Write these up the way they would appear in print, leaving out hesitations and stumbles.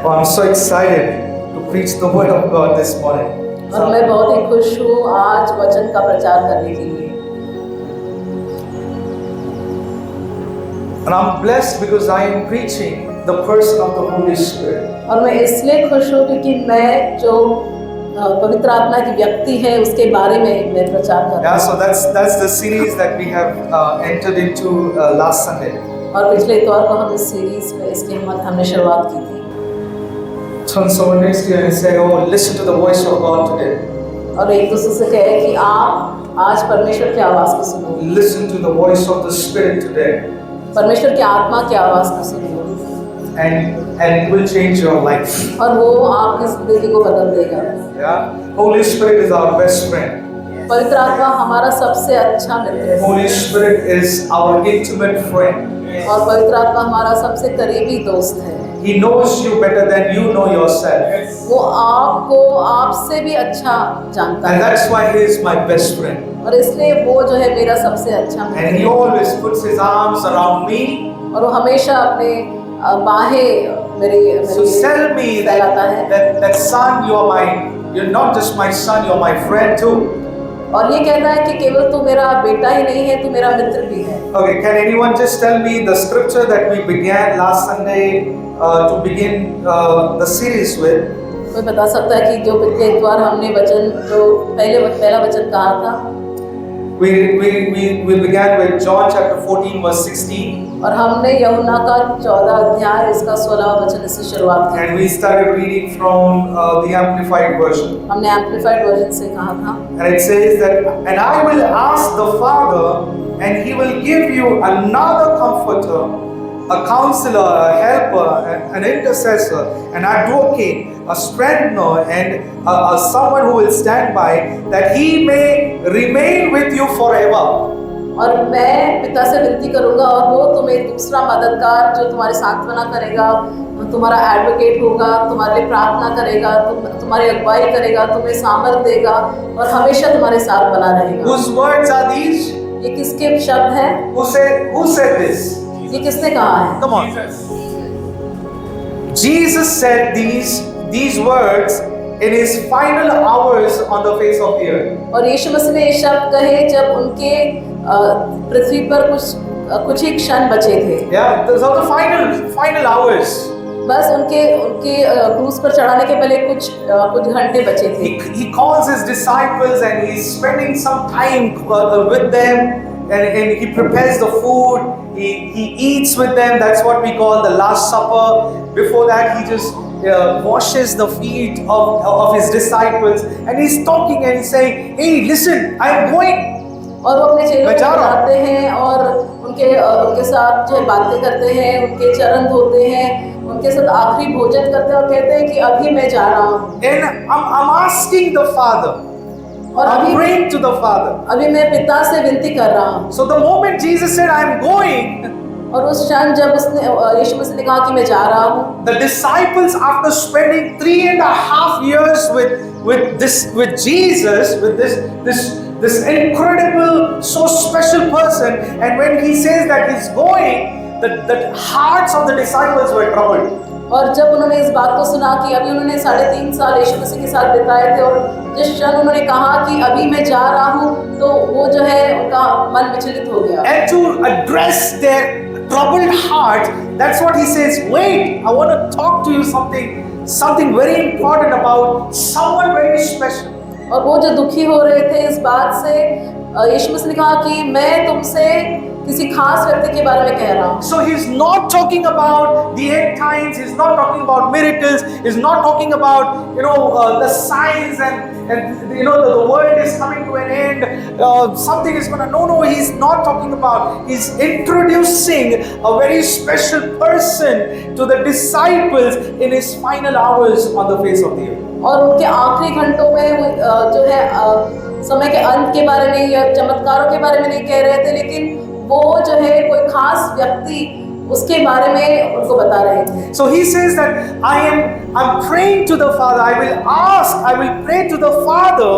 Well, I'm so excited to preach the word of God this morning. और मैं बहुत ही खुश हूँ आज वचन का प्रचार करने के लिए। And I'm blessed because I am preaching the person of the Holy Spirit. और मैं इसलिए खुश हूँ क्योंकि मैं जो पवित्र आत्मा की व्यक्ति है उसके बारे में मैं प्रचार कर रहा Yeah, हूँ। so that's the series that we have entered into last Sunday. और पिछले इतवार को हम इस सीरीज में इसकी हमने शुरुआत की थी। Turn someone next to you and say, "Oh, listen to the voice of God today. और एक दूसरे से कहे कि आप आज परमेश्वर की आवाज़ को सुनो। Listen to the voice of the Spirit today, परमेश्वर की आत्मा की आवाज़ को सुनो and it will change your life." और वो आपकी जिंदगी को बदल देगा। Yeah, Holy Spirit is our best friend. पवित्र आत्मा हमारा सबसे अच्छा मित्र है। Holy Spirit is our intimate friend. और पवित्र आत्मा हमारा सबसे करीबी दोस्त है। He knows you better than you know yourself. वो आपको आपसे भी अच्छा जानता And है that's why he is my best friend. और इसलिए वो जो है मेरा सबसे अच्छा मित्र And he है। always puts his arms around me और वो हमेशा अपने बाहें मेरी to tell me फैलाता है that son, you're not just my son, you're my friend too. और ये कहता है कि केवल तू मेरा बेटा ही नहीं है, तू मेरा मित्र भी है। Okay, can anyone just tell me the scripture that we began last Sunday to begin the series with? कोई बता सकता है कि जो पिछले इतवार हमने वचन जो पहला वचन कहा था? We began with John chapter 14 verse 16. और हमने यूहन्ना का 14 अध्याय इसका 16वां वचन से शुरुआत की। And we started reading from the Amplified version. हमने एम्पलीफाइड वर्जन से कहा था। And it says that, "And I will ask the Father, and He will give you another comforter, a counselor, a helper, an intercessor, an advocate, a strengthener, and someone who will stand by, that He may remain with you forever." और मैं पिता से विनती करूंगा और वो तुम्हें दूसरा मददगार जो तुम्हारी सांत्वना करेगा, तुम्हारा एडवोकेट होगा, तुम्हारे लिए प्रार्थना करेगा, तुम्हारी अगुवाई करेगा, तुम्हें सामर्थ देगा और हमेशा तुम्हारे साथ बना रहेगा। Whose words are these? ये किसके शब्द हैं? Who said this? ये किसने कहा है? Come on. Jesus said these words in his final hours on the face of the earth. और यीशु मसीह ने ये शब्द कहे जब उनके पृथ्वी पर कुछ ही क्षण बचे थे। Yeah, those are the final hours. बस उनके क्रूस पर चढ़ाने के पहले कुछ घंटे बचे थे। He calls his disciples and he's spending some time with them, and he prepares the food. He eats with them. That's what we call the Last Supper. Before that, he just washes the feet of his disciples, and he's talking and he's saying, "Hey, listen, I'm going." और वो अपने चेलों को बुलाते हैं और उनके साथ जो है बातें करते हैं, उनके चरण धोते हैं, उनके साथ आखिरी भोजन करते हैं और कहते हैं कि अभी मैं जा रहा हूँ। And I'm asking the Father. और I'm praying to the Father. अभी मैं पिता से विनती कर रहा हूँ। So the moment Jesus said, "I'm going," और उस क्षण जब यीशु मसीह ने कहा कि मैं जा रहा हूँ, the disciples, after spending 3.5 years with Jesus, with this incredible, so special person, and when he says that he's going, the hearts of the disciples were troubled. और जब उन्होंने इस बात को सुना कि अभी उन्होंने 3.5 साल यीशु मसीह के साथ बिताए थे और जिस क्षण उन्होंने कहा कि अभी मैं जा रहा हूँ, तो वो जो है उनका मन विचलित हो गया। And to address their troubled heart, that's what he says, "Wait, I want to talk to you something very important about someone very special." और वो जो दुखी हो रहे थे इस बात से, यीशु मसीह ने कहा कि मैं तुमसे किसी खास व्यक्ति के बारे में कह रहा हूँ। So he's not talking about the end times. He's not talking about miracles. He's not talking about the signs and the world is coming to an end. Something is gonna. No. He's not talking about. He's introducing a very special person to the disciples in his final hours on the face of the earth. और उनके आखिरी घंटों में जो है समय के अंत के बारे में या चमत्कारों के बारे में नहीं कह रहे थे, लेकिन वो जो है कोई खास व्यक्ति उसके बारे में उनको बता रहे थे। So he says that I'm praying to the Father. I will pray to the Father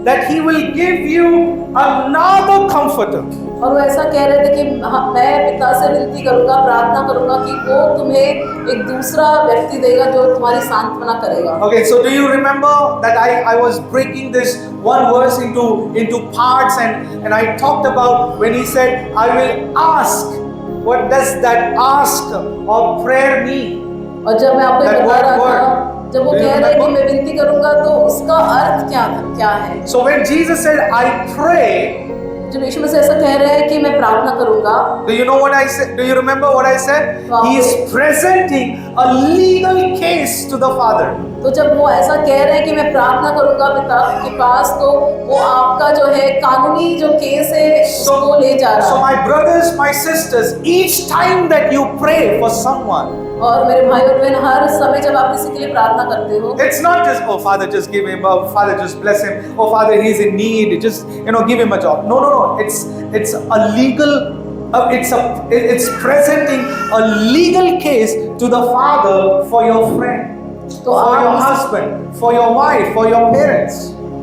that He will give you another comforter. और वो ऐसा कह रहे थे कि मैं पिता से विनती करूंगा, प्रार्थना करूंगा कि वो तुम्हें एक दूसरा व्यक्ति देगा जो तुम्हारी सांत्वना करेगा। Okay, so do you remember that I was breaking this one verse into parts, and I talked about when He said, I will ask. What does that ask or prayer mean? और जब मैं आपको That बता रहा word. था, जब वो Do you कह रहे कि remember? मैं विनती करूंगा, तो उसका अर्थ क्या है? So when Jesus said, I pray, जब यीशु मसीह ऐसा कह रहे हैं कि मैं प्रार्थना करूंगा, do you know what I said? Do you remember what I said? Wow. He is presenting a legal case to the Father. तो जब वो ऐसा कह रहे हैं कि मैं प्रार्थना करूंगा पिता के पास, तो वो आपका जो है कानूनी जो केस है उसको ले जा So रहा है। my brothers, my sisters, each time that you pray for someone, और मेरे भाई और बहन, हर समय जब आप किसी के लिए प्रार्थना करते हो, it's not just, oh Father, just give him, oh Father, just bless him, oh Father, he's in need, just give him a job. No. It's a legal. It's presenting a legal case to the Father for your friend, तो for your आप husband, for your wife, for your parents.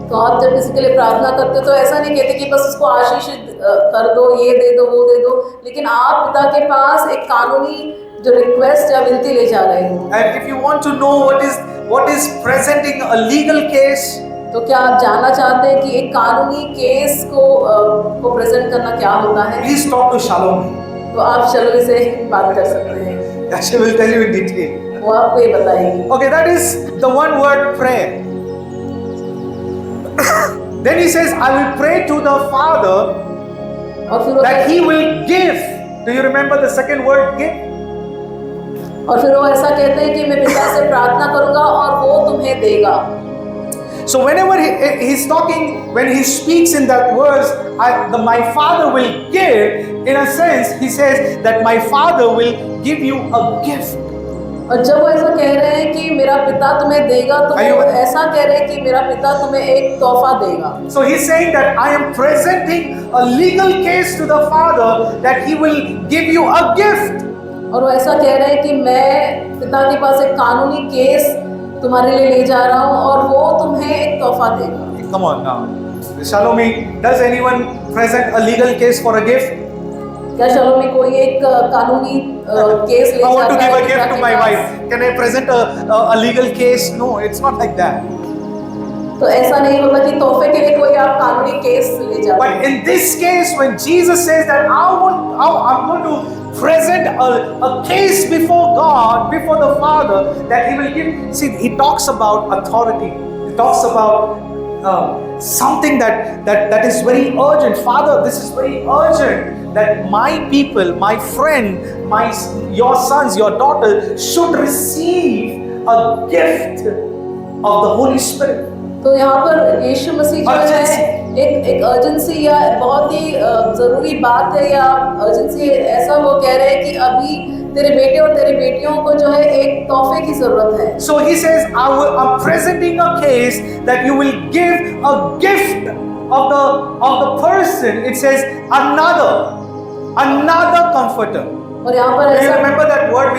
तो आप जब किसी के लिए प्रार्थना करते हो तो ऐसा नहीं कहते कि बस उसको आशीष कर दो, ये दे दो, वो दे दो, लेकिन आप पिता के पास एक कानूनी जो रिक्वेस्ट या विनती ले जा रहे हो। And if you want to know what is presenting a legal case, तो क्या आप जानना चाहते हैं कि एक कानूनी केस को प्रेजेंट करना क्या होता है? please talk to Shalom. तो आप शलोमी से बात कर सकते हैं, She will tell you in detail. वो आपको ये बताएगी। Okay, that is the one word prayer. Then he says, I will pray to the Father और फिर वो that He will give. Do you remember the second word, give? और फिर वो ऐसा कहते हैं कि मैं पिता से प्रार्थना करूंगा और वो तुम्हें देगा। So whenever he's talking, when he speaks in that verse, my Father will give, in a sense, he says that my Father will give you a gift. और जब वो ऐसा कह रहे हैं कि मेरा पिता तुम्हें देगा, तो वो ऐसा कह रहे हैं कि मेरा पिता तुम्हें एक तोहफा देगा। So he's saying that I am presenting a legal case to the Father that He will give you a gift. और वो ऐसा कह रहे हैं कि मैं पिता के पास एक कानूनी केस तुम्हारे लिए ले जा रहा हूँ और वो तुम्हें एक तोहफा देगा। Come on now. Shalomi, does anyone present a legal case for a gift? क्या शलोमी कोई एक कानूनी केस ले I want to जाता give है a gift पिता to के my pass? wife. Can I present a legal case? No, it's not like that. तो ऐसा नहीं होता कि तोहफे के लिए कोई आप कानूनी केस ले जाते But in this case, when Jesus says that I'm going to present a case before God, before the Father, that He will give. See, He talks about authority. He talks about something that is very urgent. Father, this is very urgent. That my people, my friend, your sons, your daughters should receive a gift of the Holy Spirit. तो यहाँ पर यीशु मसीह जो है एक urgency या बहुत ही जरूरी बात है, या अर्जेंसी ऐसा वो कह रहे हैं कि अभी तेरे बेटे और तेरी बेटियों को जो है एक तोहफे की जरूरत है। So he says, I'm presenting a case that you will give a gift of the person. It says another comforter. और यहाँ पर Do you ऐसा remember that word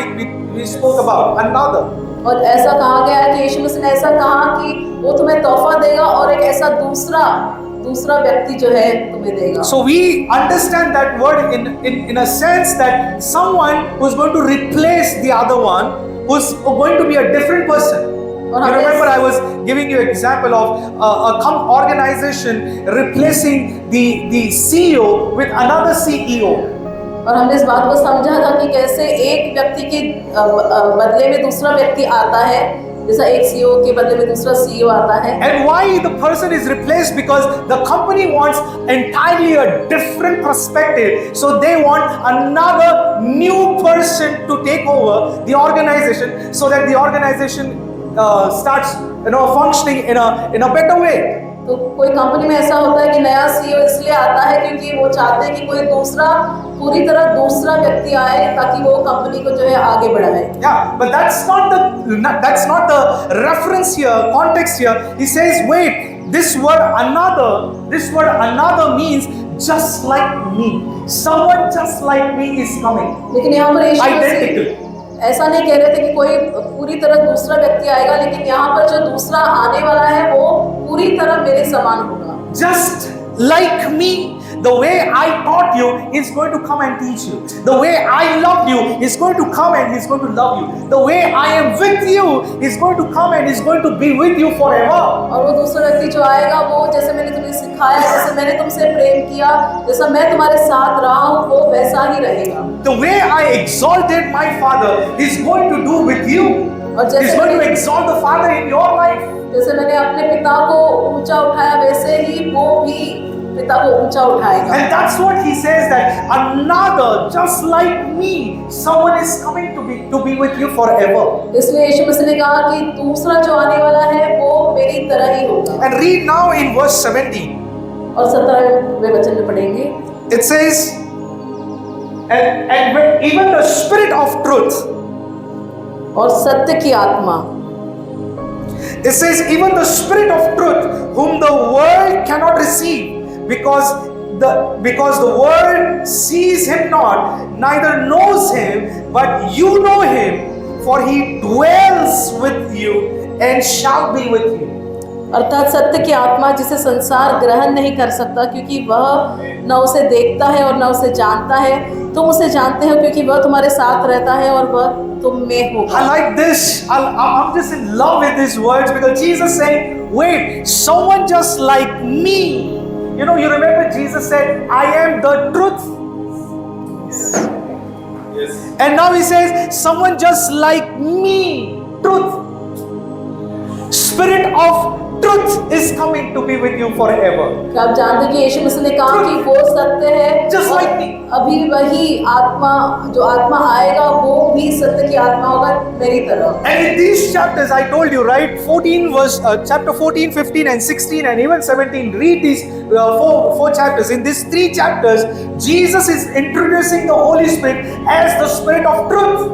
we spoke about? Another. और ऐसा कहा गया है कि यीशु मसीह ने ऐसा कहा कि वो तुम्हें तोहफा देगा और एक ऐसा दूसरा व्यक्ति जो है तुम्हें देगा। So we understand that word in a sense that someone who's going to replace the other one, who's going to be a different person. You remember I was giving you example of a organization replacing the CEO with another CEO. और हमने इस बात को समझा था कि कैसे एक व्यक्ति के बदले में दूसरा व्यक्ति आता है, जैसा एक सीईओ के बदले में दूसरा सीईओ आता है। And why the person is replaced? Because the company wants entirely a different perspective. So they want another new person to take over the organization, so that the organization starts functioning in a better way. तो कोई company में ऐसा होता है कि नया CEO इसलिए आता है क्योंकि वो चाहते हैं कि कोई पूरी तरह दूसरा व्यक्ति आए ताकि वो कंपनी को जो है आगे बढ़ाए। Yeah, but that's not the reference here, context here. He says, wait, this word another means just like me. Someone just like me is coming. लेकिन यहाँ पर यीशु Identical. ऐसा नहीं कह रहे थे कि कोई पूरी तरह दूसरा व्यक्ति आएगा, लेकिन यहाँ पर जो दूसरा आने वाला है वो पूरी तरह मेरे समान होगा। just like me. The way I taught you, He's going to come and teach you. The way I loved you, He's going to come and He's going to love you. The way I am with you, He's going to come and He's going to be with you forever. और वो दूसरा व्यक्ति जो आएगा, वो जैसे मैंने तुम्हें सिखाया, जैसे मैंने तुमसे प्रेम किया, जैसा मैं तुम्हारे साथ रहा हूँ, वो वैसा ही रहेगा। The way I exalted my Father, He's going to do with you. और He's जैसे going to exalt the Father in your life. जैसे मैंने अपने पिता को ऊंचा उठाया, वैसे ही वो भी पिता को ऊंचा उठाएगा। And that's what He says, that another just like me, someone is coming to be with you forever. इसलिए यीशु मसीह ने कहा कि दूसरा जो आने वाला है वो मेरी तरह ही होगा। And read now in verse 17. और 17वें वचन में पढ़ेंगे। It says, and when even the Spirit of truth, और सत्य की आत्मा, it says, even the Spirit of truth, whom the world cannot receive, because the world sees Him not, neither knows Him, but you know Him, for He dwells with you and shall be with you. अर्थात सत्य की आत्मा, जिसे संसार ग्रहण नहीं कर सकता, क्योंकि वह न उसे देखता है और न उसे जानता है। तुम उसे जानते हो क्योंकि वह तुम्हारे साथ रहता है और वह तुम में होगा। I like this. I'm just in love with these words, because Jesus said, wait, someone just like me. You know, you remember Jesus said, I am the truth. Yes. And now He says, someone just like me, truth. Spirit of truth is coming to be with you forever. क्या आप जानते हैं कि यीशु मसीह ने कहा कि वो सत्य है, Just like me. अभी वही आत्मा, जो आत्मा आएगा वो भी सत्य की आत्मा होगा मेरी तरह। And in these chapters, I told you, right, chapter 14, 15 and 16 and even 17, read these four chapters. In these 3 chapters, Jesus is introducing the Holy Spirit as the Spirit of truth.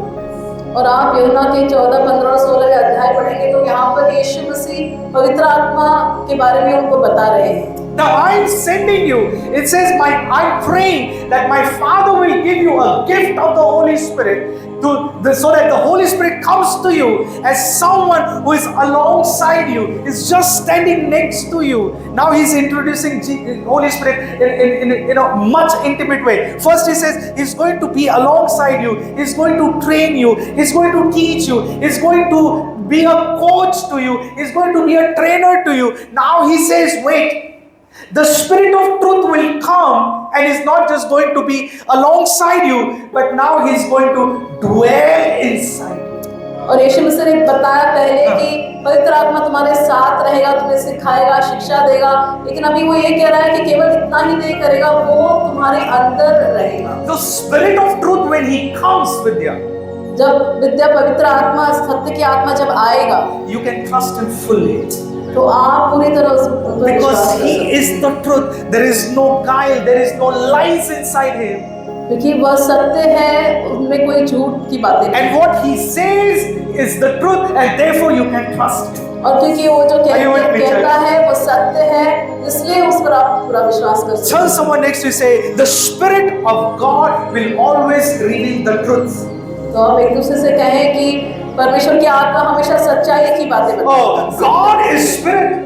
और आप यूहन्ना के 14, 15 और 16 अध्याय पढ़ेंगे तो यहाँ पर यीशु मसीह पवित्र आत्मा के बारे में उनको बता रहे हैं। Now I'm sending you. It says, I'm praying that my Father will give you a gift of the Holy Spirit, so that the Holy Spirit comes to you as someone who is alongside you, is just standing next to you. Now He's introducing Holy Spirit in a much intimate way. First He says He's going to be alongside you. He's going to train you. He's going to teach you. He's going to be a coach to you. He's going to be a trainer to you. Now He says, wait. The Spirit of truth will come and is not just going to be alongside you, but now He's going to dwell inside you. और यीशु मसीह ने बताया पहले कि पवित्र आत्मा तुम्हारे साथ रहेगा, तुम्हें सिखाएगा, शिक्षा देगा, लेकिन अभी वो ये कह रहा है कि केवल इतना ही नहीं करेगा, वो तुम्हारे अंदर रहेगा। The Spirit of truth, when He comes, Vidya, जब विद्या, पवित्र आत्मा, सत्य की आत्मा जब आएगा, you can trust Him fully. तो आप पूरी तरह उस पर विश्वास Because कर He सकते is the truth. There is no guile, there is no lies inside Him. हैं। क्योंकि वह सत्य है, उनमें कोई झूठ की बातें नहीं। And what He says is the truth, and therefore you can trust Him. और क्योंकि वो जो कहता है वो सत्य है, इसलिए उस पर आप पूरा विश्वास कर सकते हैं। Tell someone next to you, say, the Spirit of God will always reveal the truth. तो आप एक दूसरे से कहें कि परमेश्वर की आत्मा हमेशा सच्चाई की बातें बताती है। Oh, God is Spirit.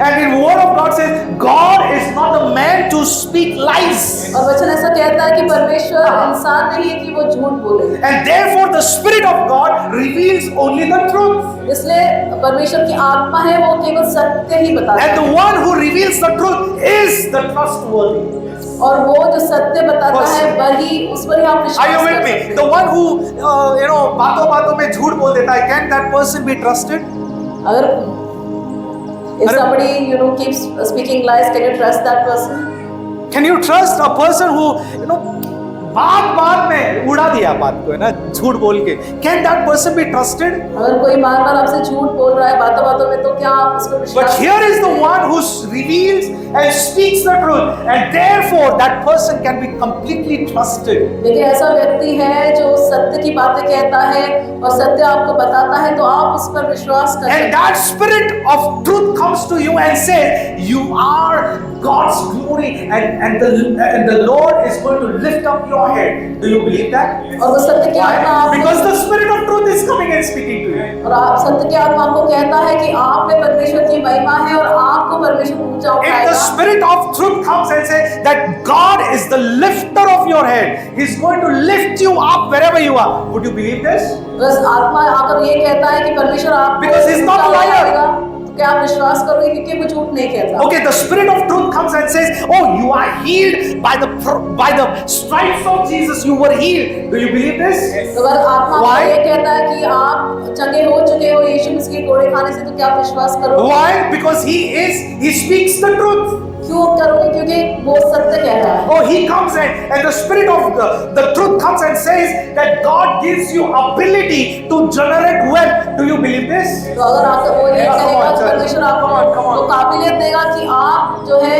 And in Word of God says, God is not a man to speak lies. और वचन ऐसा कहता है कि परमेश्वर इंसान नहीं है कि वो झूठ बोले। And therefore the Spirit of God reveals only the truth. इसलिए परमेश्वर की आत्मा है, वो केवल सत्य ही बताता है। And the one who reveals the truth is the trustworthy. और वो जो सत्य बताता है वही, उस पर ही आप विश्वास Are you कर with me? सकते The हैं। one who बातों में झूठ बोल देता है, can that person be trusted? अगर if somebody keeps speaking lies, can you trust that person? Can you trust a person who बात में उड़ा दिया बात को, है ना, झूठ बोल के? Can that person be trusted? अगर कोई बार-बार आपसे झूठ बोल रहा है बातों में, तो क्या आप उस पर विश्वास? But here is the one who reveals and speaks the truth, and therefore that person can be completely trusted. लेकिन ऐसा व्यक्ति है जो सत्य की बातें कहता है और सत्य आपको बताता है, तो आप उस पर विश्वास कर सकते हैं। And that Spirit of truth comes to you and says, you are God's glory, and the Lord is going to lift up your head. Do you believe that? और वो सत्य की आत्मा Why? आपको, Because the Spirit of truth is coming and speaking to you. और आप सत्य की आत्मा आपको कहता है कि आप में परमेश्वर की महिमा है और आपको परमेश्वर ऊंचा If the उठाएगा। Spirit of truth comes and says that God is the lifter of your head, He's going to lift you up wherever you are, would you believe this? बस आत्मा आकर ये कहता है कि परमेश्वर आपको Because he's not a ऊंचा liar. उठाएगा, तो क्या आप विश्वास करोगे? क्योंकि वो झूठ नहीं कहता। Okay, the Spirit of truth comes and says, "Oh, you are healed by the stripes of Jesus. You were healed." Do you believe this? तो अगर आत्मा Why? ये कहता है कि आप चंगे हो चुके हो यीशु मसीह के कोड़े खाने से, तो क्या आप विश्वास करोगे? Why? Because He speaks the truth. क्यों करोगे? क्योंकि वो सत्य कह रहा है। Oh, He comes and the Spirit of the truth comes and says that God gives you ability to generate wealth. Do you believe this? तो अगर आप वो ये Come on, कहेगा कि church. परमेश्वर Come on, come आपको on. वो काबिलियत देगा कि आप जो है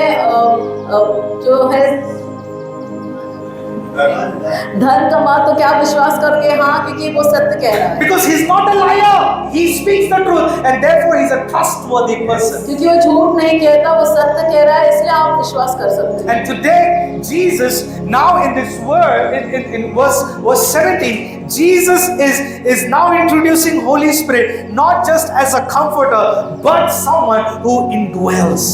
धन कमा, तो क्या आप विश्वास करोगे? हाँ, क्योंकि वो सत्य कह रहा है। Because He's not a liar. He speaks the truth, and therefore He's a trustworthy person. क्योंकि वो झूठ नहीं कहता, वो सत्य कह रहा है, इसलिए आप विश्वास कर सकते हैं। And today, Jesus, now in this word, in verse 17, Jesus is now introducing Holy Spirit, not just as a comforter, but someone who indwells.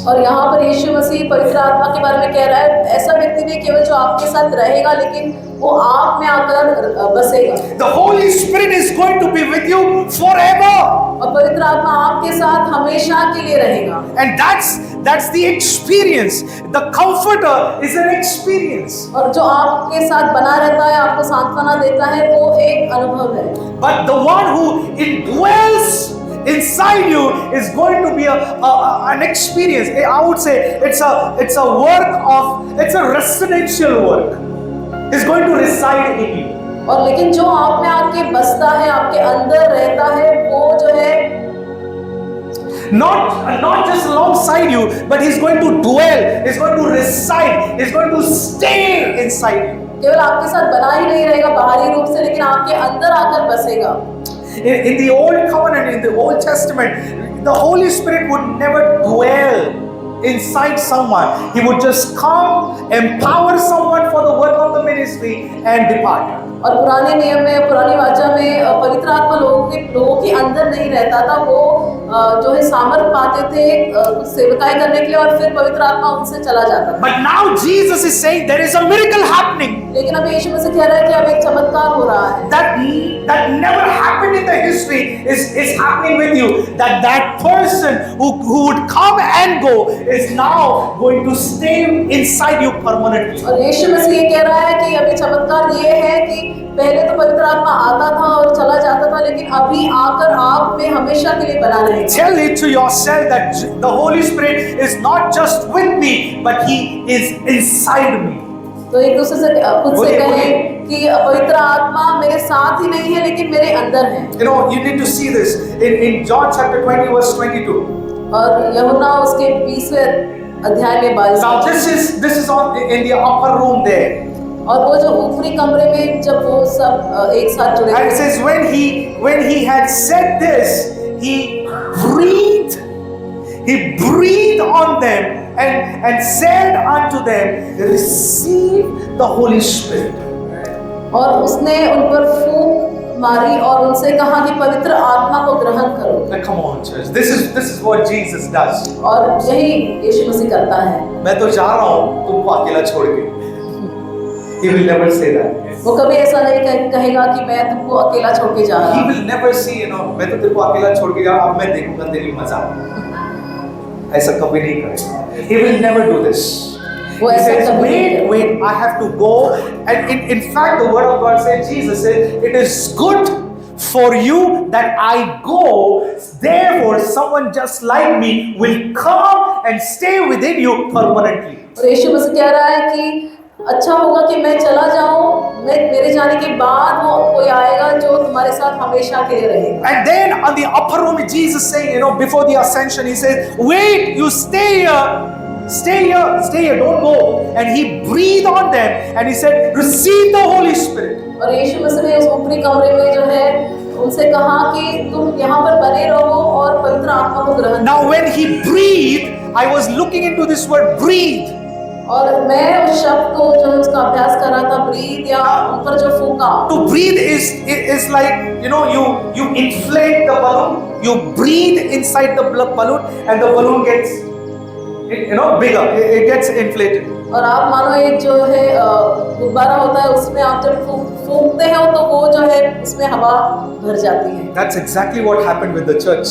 और यहाँ पर यीशु मसीह पवित्र आत्मा के बारे में कह रहा है, ऐसा व्यक्ति नहीं केवल जो आपके साथ रहेगा, लेकिन वो आप में आकर बसेगा। The Holy Spirit is going to be with you forever. और पवित्र आत्मा आपके साथ हमेशा के लिए रहेगा। And that's the experience. The comforter is an experience. और जो आपके साथ बना रहता है, आपको सांत्वना देता है, वो एक अनुभव है। But the one who indwells inside you is going to be an experience. I would say it's a residential work. It's going to reside in you. और लेकिन जो आप में आके बसता है, आपके अंदर रहता है, वो जो है Not just alongside you, but He's going to dwell. He's going to reside. He's going to stay inside you. केवल आपके साथ बना ही नहीं रहेगा बाहरी रूप से, लेकिन आपके अंदर आकर बसेगा। In the Old Covenant, in the Old Testament, the Holy Spirit would never dwell inside someone. He would just come, empower someone for the work of the ministry, and depart. और पुराने नियम में, पुरानी वाचा में पवित्र आत्मा लोगों के अंदर नहीं रहता था। वो जो है सामर्थ पाते थे कुछ सेवकाई करने के लिए, और फिर पवित्र आत्मा उनसे चला जाता था। But now Jesus is saying there is a miracle happening लेकिन अब यीशु मसीह कह रहा है कि अब एक चमत्कार हो रहा है that never happened in the history is happening with you. That person who would come and go is now going to stay inside you permanently. और यीशु मसीह ये कह रहा है कि अभी चमत्कार ये है कि पहले तो पवित्र आत्मा आता था और चला जाता था, लेकिन अभी आकर आप में हमेशा के लिए बना रहेगा। Tell it to yourself that the Holy Spirit is not just with me, but He is inside me. तो एक दूसरे से खुद से कहें कि पवित्र आत्मा मेरे साथ ही नहीं है, लेकिन मेरे अंदर है। You know, you need to see this in John chapter 20 verse 22. और यूहन्ना उसके 20वें अध्याय में 22। Now this is in the upper room there. और वो जो ऊपरी कमरे में जब वो सब एक साथ जुड़े And it says when he had said this, he breathed on them and said unto them, receive the Holy Spirit. और उसने उन पर फूंक मारी और उनसे कहा कि पवित्र आत्मा को ग्रहण करो। Now come on, church. This is what Jesus does. और यही यीशु मसीह करता है। मैं तो जा रहा हूँ तुमको अकेला छोड़ के। He will never say that. वो कभी ऐसा नहीं कहेगा कि मैं तुमको अकेला छोड़ के जा रहा He हूँ। will never say, मैं तो तेरे को अकेला छोड़ के जा रहा हूँ, अब मैं देखूंगा तेरी मजा। ऐसा कभी नहीं करेगा। He will never do this. वो He ऐसा says, कभी नहीं करेगा। wait, I have to go. And in fact, the word of God says, Jesus said, it is good for you that I go. Therefore, someone just like me will come and stay within you permanently. और यीशु मसीह कह रहा है कि अच्छा होगा कि मैं चला जाऊं, मेरे जाने के बाद वो कोई आएगा जो तुम्हारे साथ हमेशा के लिए रहेगा। And then on the upper room, Jesus saying, before the ascension, He says, wait, you stay here, don't go. And He breathed on them and He said, receive the Holy Spirit. और यीशु मसीह ने उस ऊपरी कमरे में जो है उनसे कहा कि तुम यहाँ पर बने रहो और पवित्र आत्मा को ग्रहण। Now when He breathed, I was looking into this word breathe. और मैं उस शब्द को जो है उसका अभ्यास कर रहा था, ब्रीथ या उन पर जो फूका। To breathe is like, you inflate the balloon, you breathe inside the balloon, and the balloon gets bigger, it gets inflated. और आप मानो एक जो है गुब्बारा होता है, उसमें आप जब फूंकते हैं तो वो जो है उसमें हवा भर जाती है। That's exactly what happened with the church.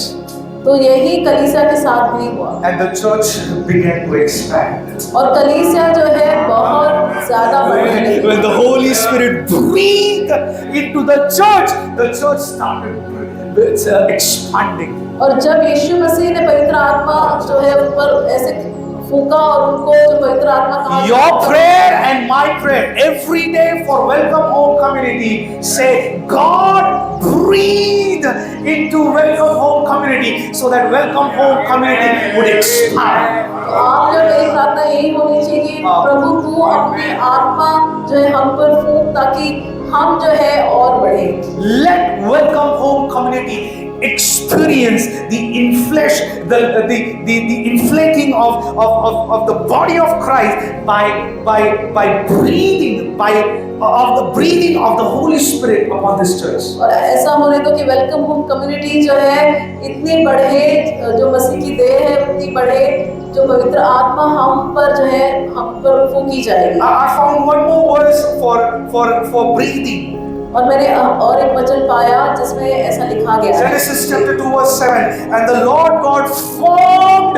तो यही कलीसिया के साथ भी हुआ। And the church began to expand. और कलीसिया जो है बहुत ज्यादा बढ़ने लगी। When the Holy Spirit breathed into the church started expanding. और जब यीशु मसीह ने पवित्र आत्मा जो है उन पर ऐसे फूका और उनको जो पवित्र आत्मा कहा, Your prayer and my prayer every day for Welcome Home Community, say God breathe into Welcome Home Community so that Welcome Home Community would expand. तो आप जो मेरी प्रार्थना यही होनी चाहिए कि प्रभु तू अपनी आत्मा जो है हम पर फूक, ताकि हम जो है और बढ़े। Let Welcome Home Community experience the inflating of the body of Christ by breathing of the breathing of the Holy Spirit upon this church. और ऐसा होने दो कि वेलकम होम कम्युनिटी जो है इतनी बढ़े, जो मसीह की देह है उतनी बढ़े, जो पवित्र आत्मा हम पर जो है हम पर फूकी जाएगी। I found one more verse for breathing. और मैंने और एक वचन पाया जिसमें ऐसा लिखा गया है, Genesis chapter 2 verse 7, and the Lord God formed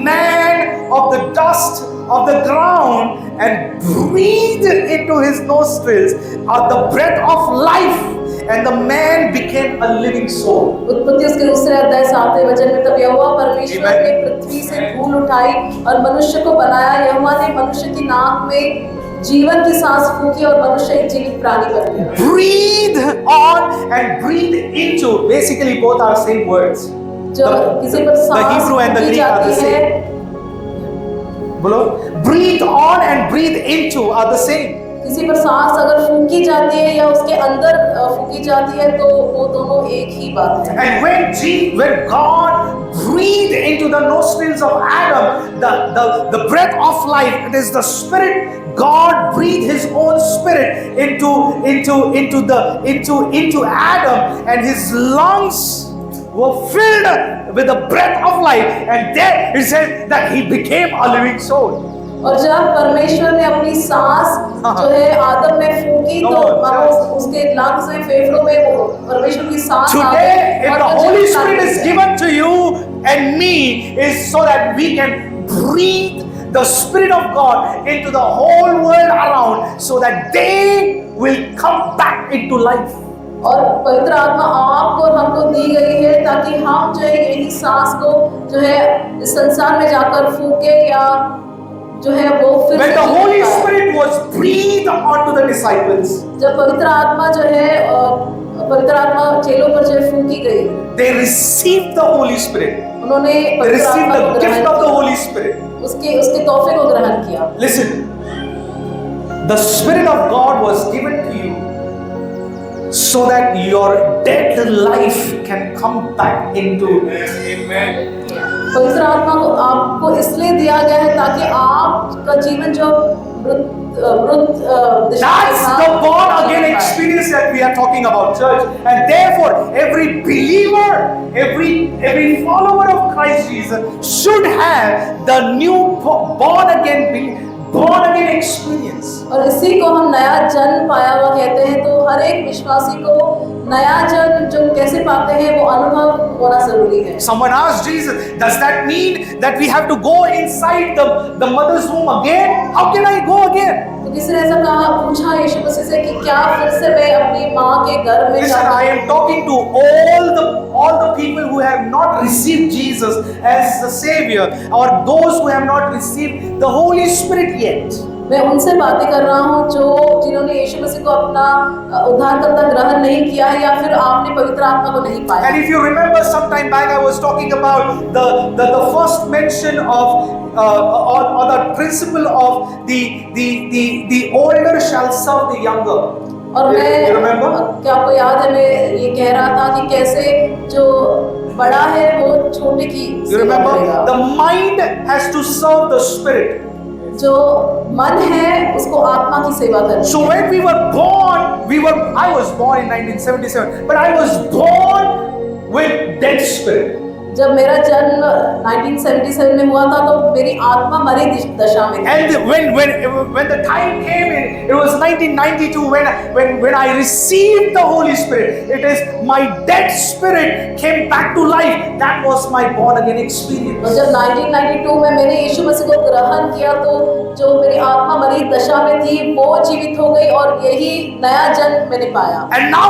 man of the dust of the ground and breathed into his nostrils the breath of life, and the man became a living soul. उत्पत्ति उसके दूसरे अध्याय 7वें वचन में, तब यहोवा परमेश्वर ने पृथ्वी से धूल उठाई और मनुष्य को बनाया। यहोवा ने मनुष्य की नाक में जीवन की सांस फूकी और मनुष्य एक जीवित प्राणी बन गया। Breathe on and breathe into, basically both are same words. जो किसी पर सांस Hebrew and the फूकी Greek are the जाती है, बोलो, breathe on and breathe into are the same. किसी पर सांस अगर फूकी जाती है या उसके अंदर फूकी जाती है तो वो दोनों एक ही बात है। And when God breathed into the nostrils of Adam the breath of life, it is the spirit. God breathed his own spirit into Adam, and his lungs were filled with the breath of life, and there it said that he became a living soul. और जब परमेश्वर ने अपनी सांस जो है आदम में फूकी तो उसके लंग्स में, फेफड़ों में वो परमेश्वर की सांस आ Today, गई। if और the वो Holy जीवित Spirit प्राणी is बन given to you and me, is so that we can breathe the Spirit of God into the whole world around, so that they will come back into life. और पवित्र आत्मा आपको और हमको दी गई है ताकि हम जो है यही सांस को जो है इस संसार में जाकर फूके या जो है वो फिर When the Holy Spirit was breathed onto the disciples, जब पवित्र आत्मा जो है पवित्र आत्मा चेलों पर जो है फूकी गई, they received the Holy Spirit. उन्होंने They पवित्र received आत्मा को the ग्रहण gift of the किया, Holy Spirit. उसके तोहफे को ग्रहण किया। Listen, the Spirit of God was given to you so that your dead life can come back into. Amen. पवित्र आत्मा को आपको इसलिए दिया गया है ताकि आपका जीवन जो That's the born again experience that we are talking about, church. And therefore, every believer, every follower of Christ Jesus should have the new born again experience. और इसी को हम नया जन्म पाया हुआ कहते हैं। तो हर एक विश्वासी को नया जन्म जो कैसे पाते हैं वो अनुभव होना जरूरी है। Someone asked Jesus, does that mean that we have to go inside the mother's womb again? How can I go again? तो किसी ने ऐसा पूछा यीशु मसीह से कि क्या फिर से मैं अपनी माँ के गर्भ में Listen, I am talking to all the people who have not received Jesus as the Savior, or those who have not received the Holy Spirit yet. मैं उनसे बातें कर रहा हूँ जिन्होंने यीशु मसीह को अपना उद्धारकर्ता ग्रहण नहीं किया है या फिर आपने पवित्र आत्मा को नहीं पाया। And if you remember, some time back I was talking about the first mention of or the principle of the older shall serve the younger. और मैं क्या आपको याद है मैं ये कह रहा था कि कैसे जो बड़ा है वो छोटे की You remember, the mind has to serve the spirit. जो मन है उसको आत्मा की सेवा करनी So when we were born, I was born in 1977, but I was born with dead spirit. जब मेरा जन्म 1977 में हुआ था तो मेरी आत्मा मरी दशा में थी। And when the time came in, it was 1992 when I received the Holy Spirit. It is my dead spirit came back to life. That was my born again experience. और जब 1992 में मैंने यीशु मसीह को ग्रहण किया तो जो मेरी आत्मा मरी दशा में थी वो जीवित हो गई और यही नया जन्म मैंने पाया। And now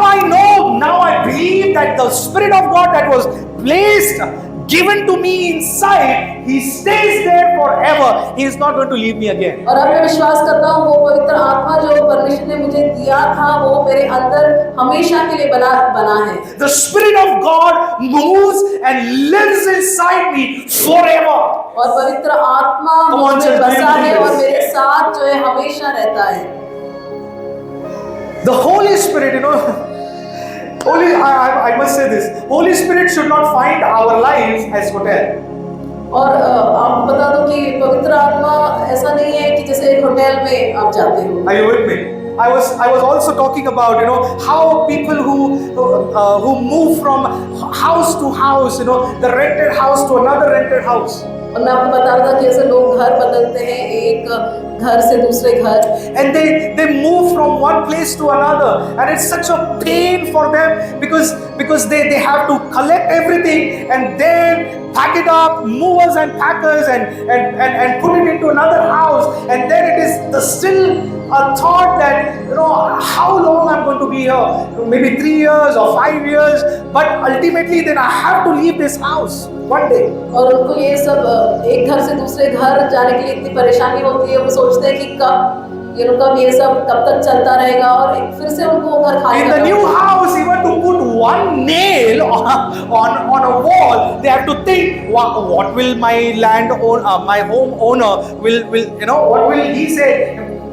I believe that the Spirit of God that was placed, given to me inside, He stays there forever. He is not going to leave me again. और अब मैं विश्वास करता हूँ वो पवित्र आत्मा जो परमेश्वर ने मुझे दिया था वो मेरे अंदर हमेशा के लिए बना है। The Spirit of God moves and lives inside me forever. और पवित्र आत्मा मुझमें बसा है और मेरे साथ जो है हमेशा रहता है। The Holy Spirit, I must say this. Holy Spirit should not find our lives as hotel. और आपको बता दूं कि पवित्र आत्मा ऐसा नहीं है कि जैसे एक होटल में आप जाते हो। Are you with me? I was also talking about how people who move from house to house, the rented house to another rented house. और मैं आपको बता रहा था कि ऐसे लोग घर बदलते हैं एक घर से दूसरे घर। And they move from one place to another, and it's such a pain for them because they have to collect everything and then pack it up, movers and packers, and put it into another house, and then it is still a thought that how long I'm going to be here, maybe 3 years or 5 years, but ultimately then I have to leave this house one day. और उनको ये सब एक घर से दूसरे घर जाने के लिए इतनी परेशानी होती है, वो सोचते हैं कि कब ये सब कब तक चलता रहेगा और फिर से उनको वो घर खाली In the new house, even to put one nail on a wall, they have to think what will my my home owner will what will he say,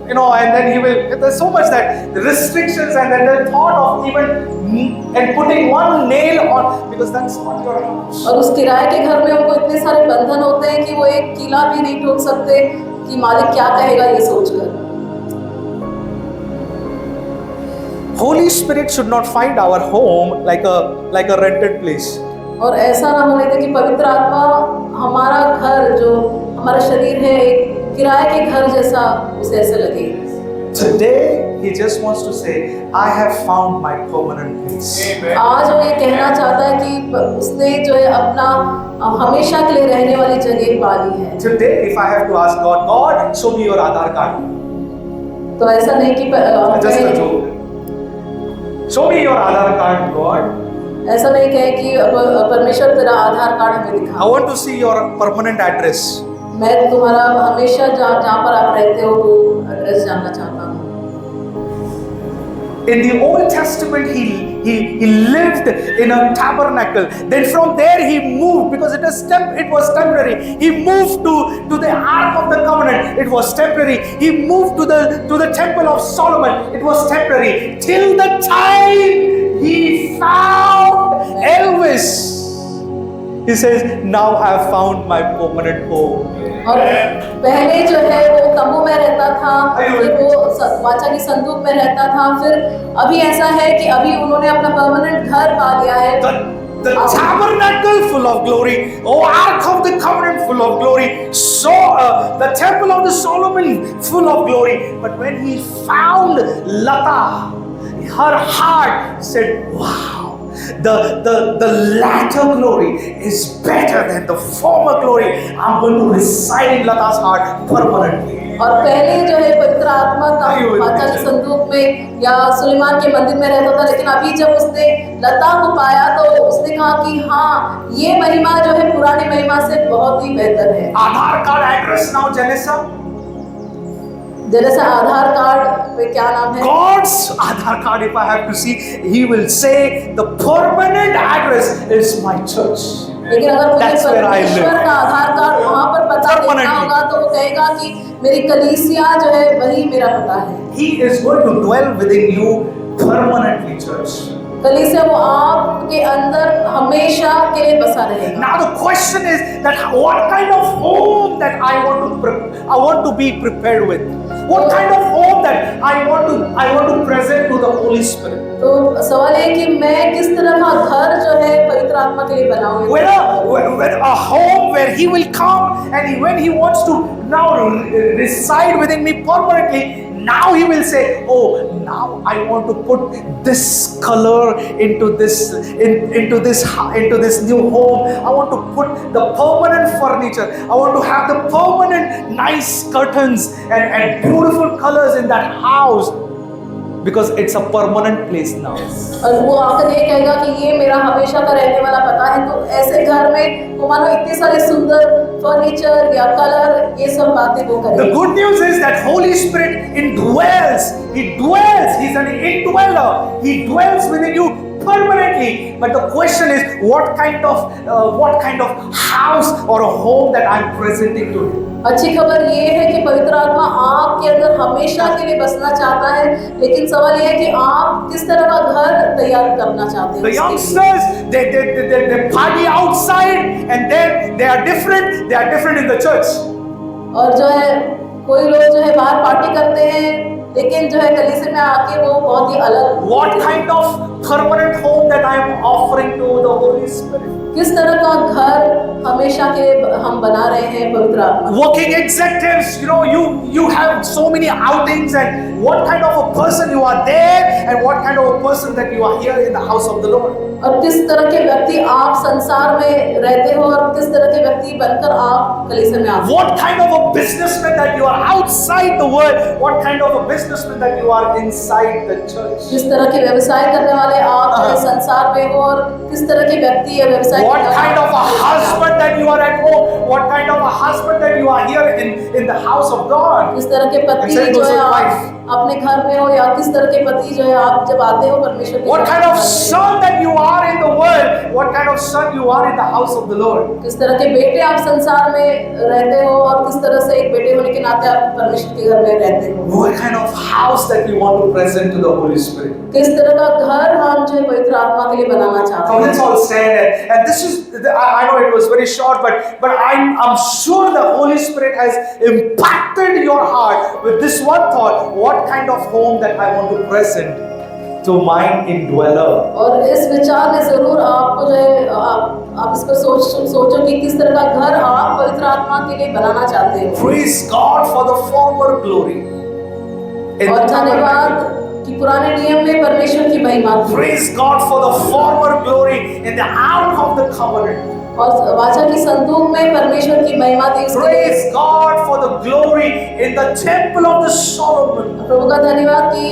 and then he will. There's so much that the restrictions and then the thought of even and putting one nail on, because that's not your house. और उस किराए के घर में उनको इतने सारे बंधन होते हैं कि वो एक कीला भी नहीं ठोक सकते कि मालिक क्या कहेगा ये सोचकर। Holy Spirit should not find our home like a rented place. और ऐसा ना होने दे कि पवित्र आत्मा हमारा घर जो हमारा शरीर है एक किराए के घर जैसा उसे ऐसे लगे। Today he just wants to say, I have found my permanent place. आज वो ये कहना चाहता है कि उसने जो है अपना हमेशा के लिए रहने वाली जगह पा ली है। Today if I have to ask God, show me your Aadhaar card. तो ऐसा नहीं कि Just a joke. Show me your Aadhaar card, God. ऐसा नहीं कहे कि परमेश्वर तेरा आधार कार्ड हमें दिखा। I want to see your permanent address. मैं तुम्हारा हमेशा जहाँ पर आप रहते हो वो एड्रेस जानना चाहता हूँ। In the Old Testament, he lived in a tabernacle. Then from there he moved because it was temporary. He moved to the Ark of the Covenant. It was temporary. He moved to the Temple of Solomon. It was temporary. Till the time he found Elvis. He says, now I have found my permanent home. और पहले जो है वो तंबू में रहता था, फिर वो वाचा की संदूक में रहता था, फिर अभी ऐसा है कि अभी उन्होंने अपना परमानेंट घर पा लिया है। The tabernacle full of glory, Ark of the Covenant full of glory, so the Temple of the Solomon full of glory. But when he found Lata, her heart said, wow. The latter glory is better than the former glory. I'm going to reside in Lata's heart permanently. और पहले जो है पवित्र आत्मा का वाचा की संदूक में या सुलेमान के मंदिर में रहता था, लेकिन अभी जब उसने लता को पाया तो उसने कहा कि हाँ ये महिमा जो है पुरानी महिमा से बहुत ही बेहतर है। आधार कार्ड एड्रेस नाउ जेनेसा आधार कार्ड पे क्या नाम है? God's Aadhaar card, if I have to see, he will say the permanent address is my church. लेकिन अगर मुझे परमेश्वर का आधार कार्ड वहाँ पर पता देना होगा तो वो कहेगा कि मेरी कलीसिया जो है वही मेरा पता है। He is going to dwell within you permanently, church. कलीसिया वो आपके अंदर हमेशा के लिए बसा रहेगा। Now the question is that what kind of home that I want to be prepared with? What kind of home that I want to present to the Holy Spirit? तो सवाल है कि मैं किस तरह का घर जो है पवित्र आत्मा के लिए बनाऊंगा। Where a home where He will come and when He wants to now reside within me permanently. Now He will say, oh, now I want to put this color into this new home. I want to put the permanent furniture. I want to have the permanent nice curtains and beautiful colors in that house. Because it's a permanent place now. और वो आकर ये कहेगा कि ये मेरा हमेशा का रहने वाला पता है। तो ऐसे घर में वो मानो इतने सारे सुंदर फर्नीचर या कलर ये सब बातें वो करेगा। The good news is that Holy Spirit indwells. He dwells. He's an indweller. He dwells within you permanently. But the question is, what kind of house or a home that I'm presenting to you? अच्छी खबर ये है कि पवित्र आत्मा आपके अंदर हमेशा के लिए बसना चाहता है, लेकिन सवाल ये है कि आप किस तरह का घर तैयार करना चाहते हैं। The youngsters, they party outside and then they are different in the church. और जो है कोई लोग जो है बाहर पार्टी करते हैं, लेकिन जो है कलीसिया में आके वो बहुत ही अलग। What kind of permanent home that I am offering to the Holy Spirit? किस तरह का घर हमेशा के लिए हम बना रहे हैं पवित्र आत्मा। Working executives, you have so many outings, and what kind of a person you are there, and what kind of a person that you are here in the house of the Lord. और किस तरह के व्यक्ति आप संसार में रहते हो और किस तरह के व्यक्ति बनकर आप कलीसिया में आते हो। What kind of a businessman that you are outside the world, what kind of a businessman that you are inside the church. किस तरह के व्यवसाय करने वाले आप जो संसार में हो और किस तरह के व्यक्ति या व्यवसाय What kind of a husband that you are at home, what kind of a husband that you are here in the house of God. किस तरह के पति जो है आप अपने घर में हो या किस तरह के पति जो है आप जब आते हो परमेश्वर के। What kind of son that you are in the world, what kind of son you are in the house of the Lord. किस तरह के बेटे आप संसार में रहते हो और किस तरह से एक बेटे होने के नाते आप परमेश्वर के घर में रहते हो। What kind of house that we want to present to the Holy Spirit. किस तरह का घर हम जो है पवित्र आत्मा के लिए बनाना चाहते हैं। Come, let's all stand, and this is, I know it was very short, but I'm sure the Holy Spirit has impacted your heart with this one thought. What kind of home that I want to present to my indweller. और इस विचार में जरूर आपको जो है आप इस पर सोचो कि किस तरह का घर आप पवित्र आत्मा के लिए बनाना चाहते हो। Praise God for the former glory. और धन्यवाद कि पुराने नियम में परमेश्वर की महिमा थी। Praise God for the former glory in the ark of the covenant. और वाचा की संदूक में परमेश्वर की महिमा थी। Praise God for the glory in the temple of the Solomon. प्रभु का धन्यवाद कि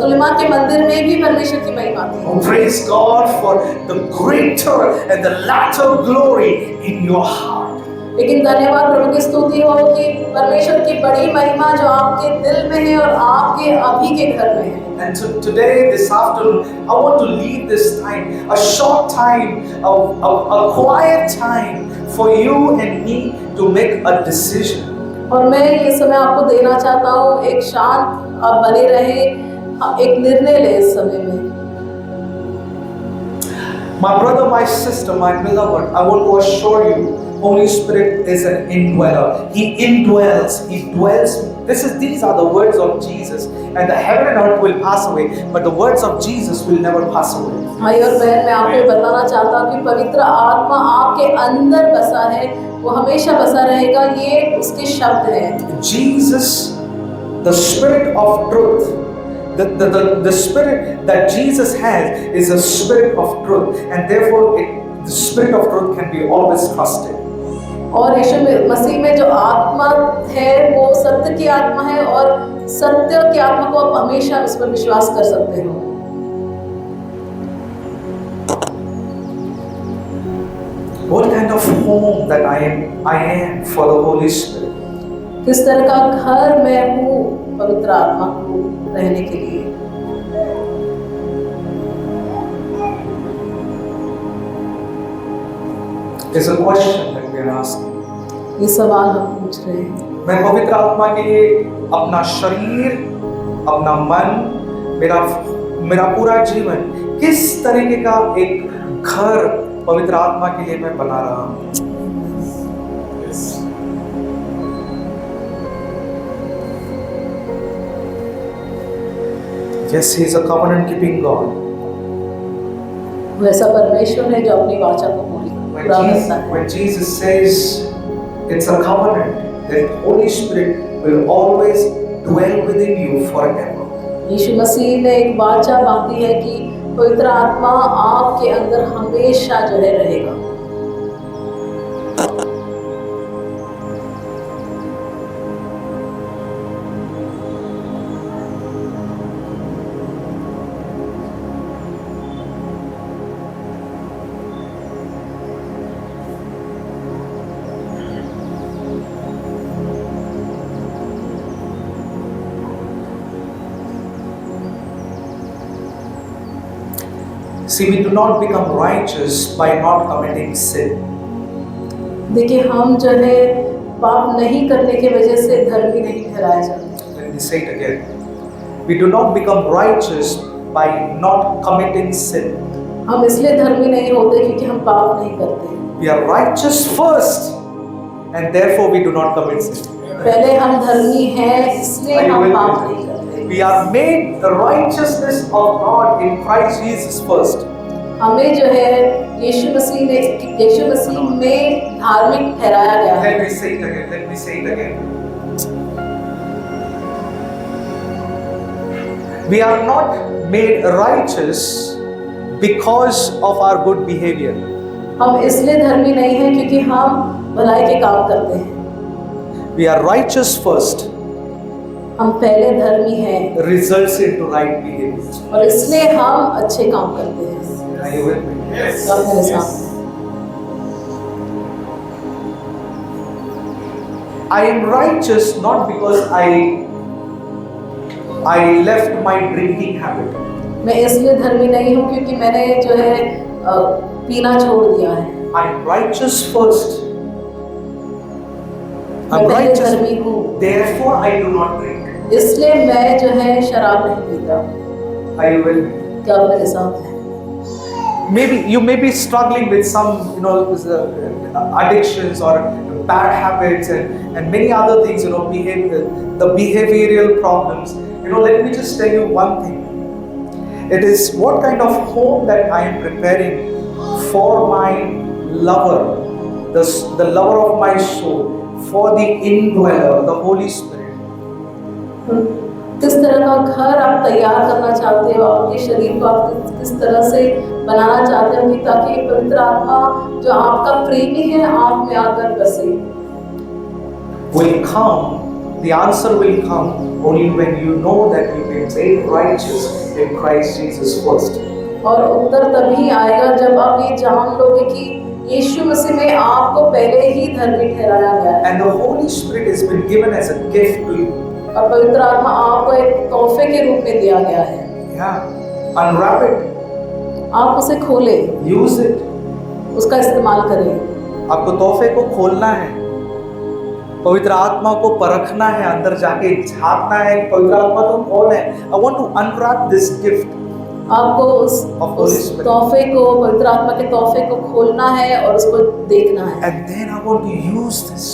सुलेमान के मंदिर में भी परमेश्वर की महिमा थी। Praise God for the greater and the latter glory in your heart. लेकिन धन्यवाद प्रभु की स्तुति हो कि परमेश्वर की बड़ी महिमा जो आपके दिल में है और आपके अभी के घर में है। And so today, this afternoon, I want to leave this time, a short time, a quiet time for you and me to make a decision. और मैं ये समय आपको देना चाहता हूँ, एक शांत आप बने रहे, एक निर्णय ले इस समय में। My brother, my sister, my beloved, I want to assure you, Holy Spirit is an indweller. He indwells. He dwells. These are the words of Jesus. And the heaven and earth will pass away, but the words of Jesus will never pass away. भाई और बहन, मैं आपको बताना चाहता हूँ कि पवित्र आत्मा आपके अंदर बसा है, वो हमेशा बसा रहेगा। ये उसके शब्द हैं। Jesus, the Spirit of truth. The Spirit that Jesus has is a Spirit of truth, and therefore the Spirit of truth can be always trusted. और यीशु मसीह में जो आत्मा है वो सत्य की आत्मा है और सत्य की आत्मा को आप हमेशा उस पर विश्वास कर सकते हो। What kind of home that I am for the Holy Spirit? किस तरह का घर मैं हूँ पवित्र आत्मा को रहने के लिए। It's a question that we are asking. ये सवाल हम पूछ रहे हैं। मैं पवित्र आत्मा के लिए अपना शरीर, अपना मन, मेरा पूरा जीवन किस तरीके का एक घर पवित्र आत्मा के लिए मैं बना रहा हूं। Yes, he is a covenant keeping God. वैसा परमेश्वर है जो अपनी वाचा को पूरा करता है। When Jesus says it's a covenant, that Holy Spirit will always dwell within you forever. यीशु मसीह ने एक वाचा बांधी है कि पवित्र आत्मा आपके अंदर हमेशा जो है रहेगा। See, we do not become righteous by not committing sin. देखिए हम जो है पाप नहीं करने की वजह से धर्मी नहीं ठहराए जाते। Let me say it again. We do not become righteous by not committing sin. हम इसलिए धर्मी नहीं होते क्योंकि हम पाप नहीं करते। We are righteous first, and therefore we do not commit sin. पहले हम धर्मी हैं इसलिए हम पाप नहीं करते। We are made the righteousness of God in Christ Jesus first. हमें जो है यीशु मसीह में धार्मिक ठहराया गया है। Let me say it again. Let me say it again. We are not made righteous because of our good behavior. हम इसलिए धर्मी नहीं हैं क्योंकि हम भलाई के काम करते हैं। We are righteous first. हम पहले धर्मी हैं Results into right behavior. और इसलिए हम अच्छे काम करते हैं। Are you with me? Yes. आप मेरे साथ। I am righteous not because I left my drinking habit. मैं इसलिए धर्मी नहीं हूँ क्योंकि मैंने जो है पीना छोड़ दिया है। I am righteous first. मैं I'm पहले righteous. धर्मी हूँ Therefore, I do not drink. इसलिए मैं जो है शराब नहीं पीता। Are you with me? क्या आप मेरे साथ हैं? Maybe you may be struggling with some, addictions or bad habits and many other things. The behavioral problems. Let me just tell you one thing. It is what kind of home that I am preparing for my lover, the lover of my soul, for the indweller, the Holy Spirit. किस तरह का घर आप तैयार करना चाहते हो, आपके शरीर को आप किस तरह से बनाना चाहते हो कि ताकि पवित्र आत्मा जो आपका प्रेमी है आप में आकर बसे। Will come, the answer will come only when you know that you've been made righteous in Christ Jesus first. और उत्तर तभी आएगा जब आप ये जान लोगे कि यीशु मसीह में आपको पहले ही धर्मी ठहराया गया है। And the Holy Spirit has been given as a gift to you. और पवित्र आत्मा आपको एक तोहफे के रूप में दिया गया है। Yeah. Unwrap it. आप उसे खोले, Use it. उसका इस्तेमाल करें। आपको तोहफे को खोलना है, पवित्र आत्मा को परखना है, अंदर जाके झांकना है। पवित्र आत्मा तुम कौन है? I want to unwrap this gift. आपको उस तोहफे को, पवित्र आत्मा के तोहफे को खोलना है और उसको देखना है। And then I want to use this.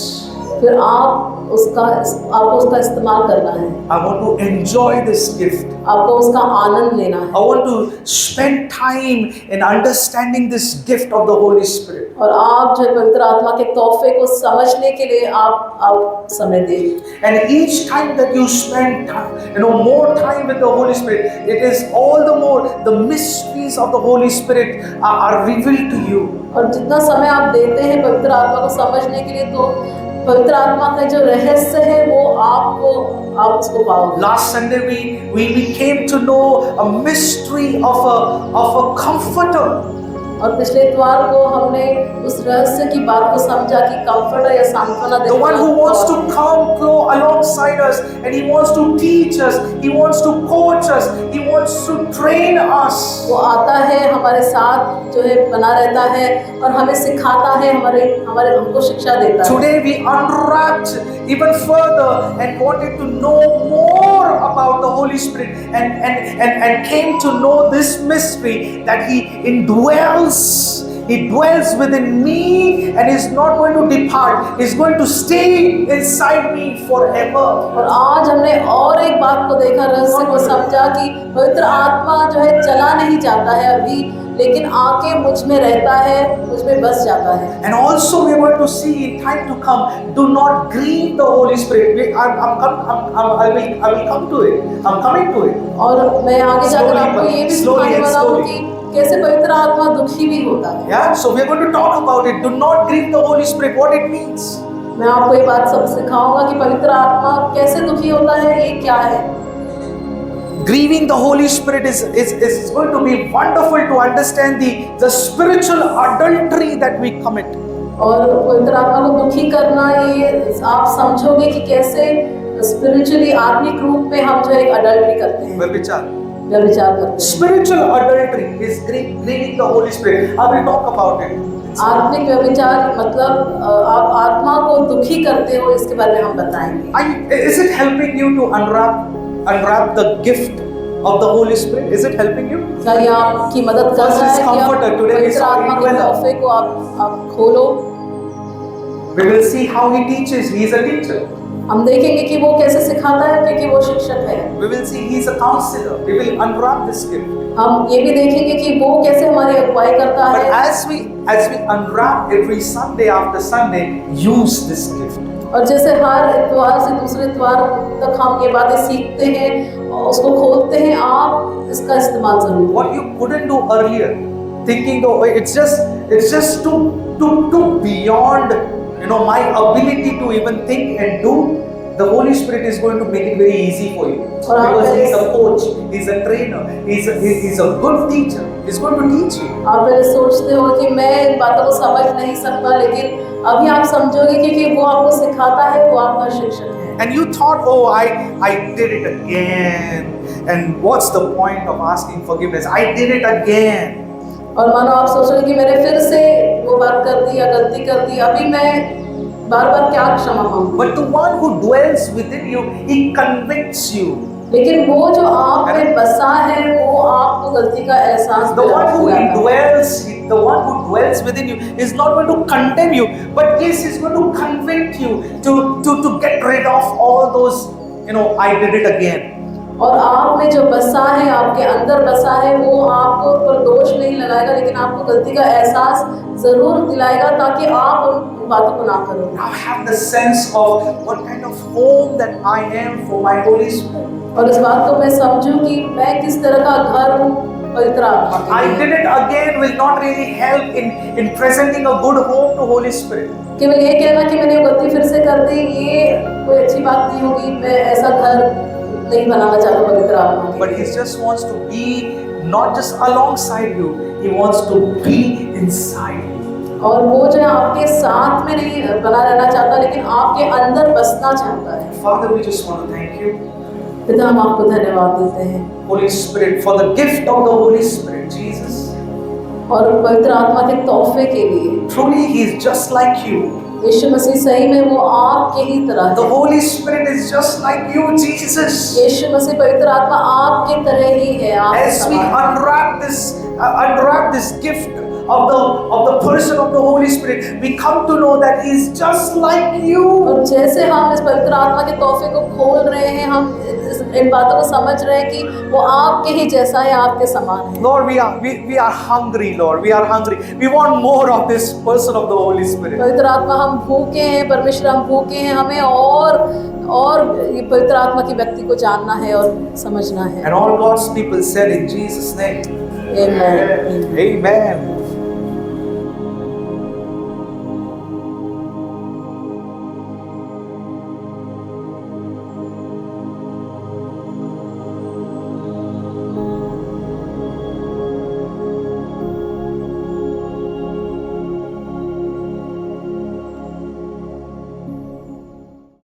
फिर आपको उसका इस्तेमाल करना है। I want to enjoy this gift. आपको उसका आनंद लेना है। I want to spend time in understanding this gift of the Holy Spirit. और आप जो पवित्र आत्मा के तोहफे को समझने के लिए आप समय दें। And each time that you spend more time with the Holy Spirit, it is all the more the mysteries of the Holy Spirit are revealed to you. और जितना समय आप देते हैं पवित्र आत्मा को समझने के लिए तो पवित्र आत्मा का जो रहस्य है वो आप उसको पाओगे। Last Sunday we came to know a mystery of a comforter. और पिछले इतवार को हमने उस रहस्य की बात को समझा कि कंफर्टर या सांत्वना The देने one who वाला wants to कौन है। come alongside us, and He wants to teach us, He wants to coach us, He wants to train us. वो आता है हमारे साथ जो है बना रहता है और हमें सिखाता है, हमारे हमको शिक्षा देता है। Today we unwrapped even further and wanted to know more about the Holy Spirit and came to know this mystery that He indwells. He dwells within me and is not going to depart. He's going to stay inside me forever. और आज हमने और एक बात को देखा, रहस्य को समझा कि पवित्र आत्मा जो है चला नहीं जाता है अभी, लेकिन आके मुझ में रहता है, मुझ में बस जाता है। And also we are going to see in time to come, do not grieve the Holy Spirit. I will come to it. I'm coming to it. और मैं आगे जाकर आपको ये भी सिखाने वाला हूँ कि कैसे पवित्र आत्मा दुखी भी होता है। Yeah, so we are going to talk about it. Do not grieve the Holy Spirit. What it means. मैं आपको ये बात सब सिखाऊंगा कि पवित्र आत्मा कैसे दुखी होता है, ये क्या है। Grieving the Holy Spirit is going to be wonderful to understand the spiritual adultery that we commit. और पवित्र आत्मा को दुखी करना, ये आप समझोगे कि कैसे स्पिरिचुअली आत्मिक रूप में हम जो एक अडल्ट्री करते हैं, व्यभिचार करते हैं। Spiritual adultery is grieving the Holy Spirit. I will talk about it. आत्मिक व्यभिचार मतलब आप आत्मा को दुखी करते हो, इसके बारे में हम बताएंगे। Is it helping you to unwrap the gift of the Holy Spirit? Is it helping you? क्या ये आपकी मदद कर रहा है कि आप पवित्र आत्मा के तोहफे को आप खोलो? We will see how he teaches. He is a teacher. हम देखेंगे कि वो कैसे सिखाता है, क्योंकि वो शिक्षक है। We will see he is a counselor. We will unwrap this gift. हम ये भी देखेंगे कि वो कैसे हमारी अगुवाई करता But है। as we unwrap every Sunday after Sunday, use this gift. और जैसे हर इतवार से दूसरे इतवार तक हम ये बातें सीखते हैं और उसको खोलते हैं, आप इसका इस्तेमाल जरूर। What you couldn't do earlier, thinking oh it's just too beyond my ability to even think and do. The Holy Spirit is going to make it very easy for you because He is a coach, He is a trainer, He is a good teacher. He's going to teach you. आप पहले सोचते हो कि मैं इन बातों को समझ नहीं सकता, लेकिन अभी आप समझोगे क्योंकि वो आपको सिखाता है, वो आपका शिक्षक है। And you thought, oh, I did it again. And what's the point of asking forgiveness? I did it again. और मानो आप सोच रहे कि मैंने फिर से वो बात कर दी या गलती कर दी, अभी मैं बार-बार क्या क्षमा मांगूं? But the one who dwells within you, He convicts you. लेकिन वो जो आप में बसा है, वो आपको गलती का एहसास The one who dwells within you is not going to condemn you, but yes, He's going to convict you to get rid of all those, I did it again. और आप में जो बसा है, आपके अंदर बसा है, वो आपको ऊपर दोष नहीं लगाएगा, लेकिन आपको गलती का एहसास जरूर दिलाएगा ताकि आप उन बातों को ना करो। Now have the sense of what kind of home that I am for my Holy Spirit. और इस बात को मैं समझूं कि मैं किस तरह का घर हूँ पवित्र आत्मा के I लिए। did it again will not really help in presenting a good home to Holy Spirit. केवल ये कहना कि मैंने गलती फिर से कर दी, ये कोई अच्छी बात नहीं होगी। मैं ऐसा घर नहीं बनाना चाहता पवित्र आत्मा के। But He just wants to be not just alongside you, He wants to be inside you. और वो जो है आपके साथ में नहीं बना रहना चाहता, लेकिन आपके अंदर बसना चाहता है। Father, we just want to thank you. पिता, हम आपको धन्यवाद देते हैं Holy Spirit, for the gift of the Holy Spirit, Jesus. और पवित्र आत्मा के तोहफे के लिए। Truly, He is just like you. यीशु मसीह सही में वो आपके ही तरह The है। Holy Spirit is just like you, Jesus. यीशु मसीह पवित्र आत्मा आपके तरह ही है। आपके As we समान। unwrap this gift of the person of the Holy Spirit, we come to know that He is just like you. और जैसे हम इस पवित्र आत्मा के तोहफे को खोल रहे हैं, हम इन बातों को समझ रहे हैं कि वो आपके ही जैसा है, आपके समान है। Lord, we are hungry, Lord. We are hungry. We want more of this person of the Holy Spirit. पवित्र आत्मा, हम भूखे हैं परमेश्वर, हम भूखे हैं, हमें और ये पवित्र आत्मा की व्यक्ति को जानना है और समझना है। And all God's people said in Jesus' name, Amen. Amen.